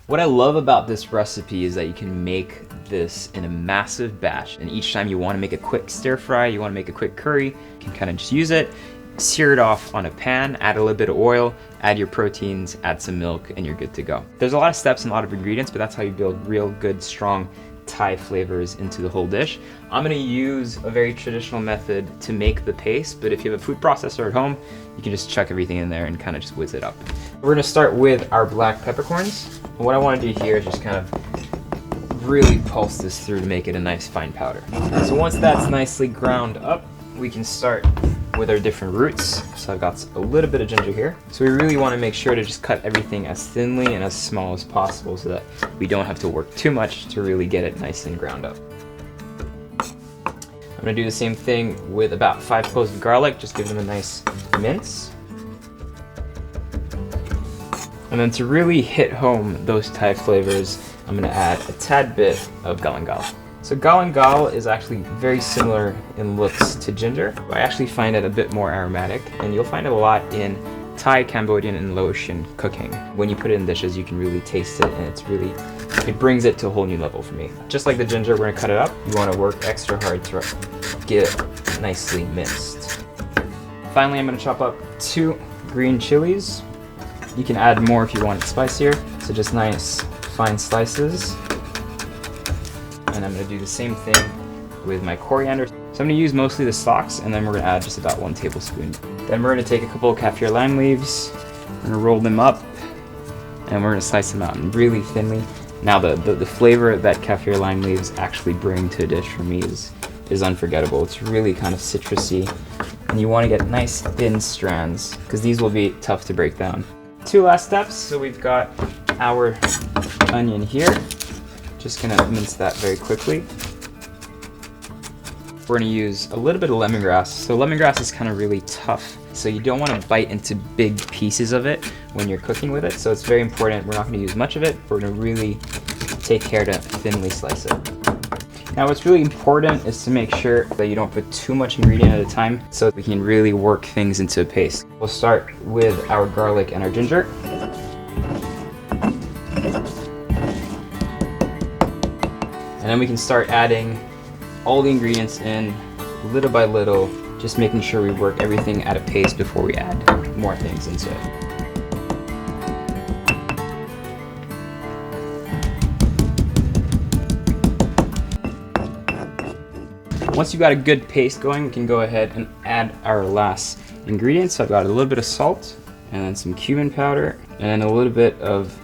What I love about this recipe is that you can make this in a massive batch, and each time you want to make a quick stir fry, you want to make a quick curry, you can kind of just use it, sear it off on a pan, add a little bit of oil, add your proteins, add some milk, and you're good to go. There's a lot of steps and a lot of ingredients, but that's how you build real good, strong Thai flavors into the whole dish. I'm gonna use a very traditional method to make the paste, but if you have a food processor at home, you can just chuck everything in there and kind of just whiz it up. We're gonna start with our black peppercorns. And what I wanna do here is just kind of really pulse this through to make it a nice fine powder. So once that's nicely ground up, we can start with our different roots. So I've got a little bit of ginger here. So we really want to make sure to just cut everything as thinly and as small as possible so that we don't have to work too much to really get it nice and ground up. I'm gonna do the same thing with about 5 cloves of garlic, just give them a nice mince. And then to really hit home those Thai flavors, I'm gonna add a tad bit of galangal. So galangal is actually very similar in looks to ginger, but I actually find it a bit more aromatic, and you'll find it a lot in Thai, Cambodian, and Laotian cooking. When you put it in dishes, you can really taste it, and it brings it to a whole new level for me. Just like the ginger, we're gonna cut it up. You wanna work extra hard to get it nicely minced. Finally, I'm gonna chop up 2 green chilies. You can add more if you want it spicier, so just nice fine slices. And I'm gonna do the same thing with my coriander. So I'm gonna use mostly the stalks, and then we're gonna add just about 1 tablespoon. Then we're gonna take a couple of Kaffir Lime leaves, we're gonna roll them up, and we're gonna slice them out really thinly. Now the flavor that Kaffir Lime leaves actually bring to a dish for me is unforgettable. It's really kind of citrusy, and you wanna get nice thin strands, because these will be tough to break down. 2 last steps, so we've got our onion here. Just gonna mince that very quickly. We're gonna use a little bit of lemongrass. So lemongrass is kind of really tough, so you don't want to bite into big pieces of it when you're cooking with it. So it's very important. We're not gonna use much of it. We're gonna really take care to thinly slice it. Now what's really important is to make sure that you don't put too much ingredient at a time, so we can really work things into a paste. We'll start with our garlic and our ginger. And then we can start adding all the ingredients in little by little, just making sure we work everything at a pace before we add more things into it. Once you've got a good paste going, we can go ahead and add our last ingredients. So I've got a little bit of salt, and then some cumin powder, and a little bit of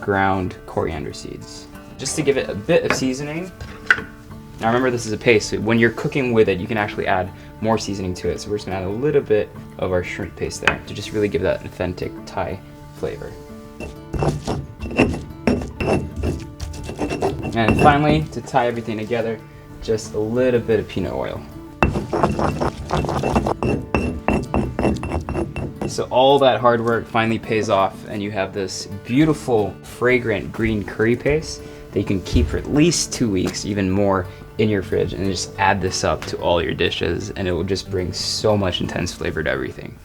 ground coriander seeds, just to give it a bit of seasoning. Now remember, this is a paste, so when you're cooking with it, you can actually add more seasoning to it. So we're just gonna add a little bit of our shrimp paste there to just really give that authentic Thai flavor. And finally, to tie everything together, just a little bit of peanut oil. So all that hard work finally pays off, and you have this beautiful, fragrant green curry paste that you can keep for at least 2 weeks, even more, in your fridge, and just add this up to all your dishes, and it will just bring so much intense flavor to everything.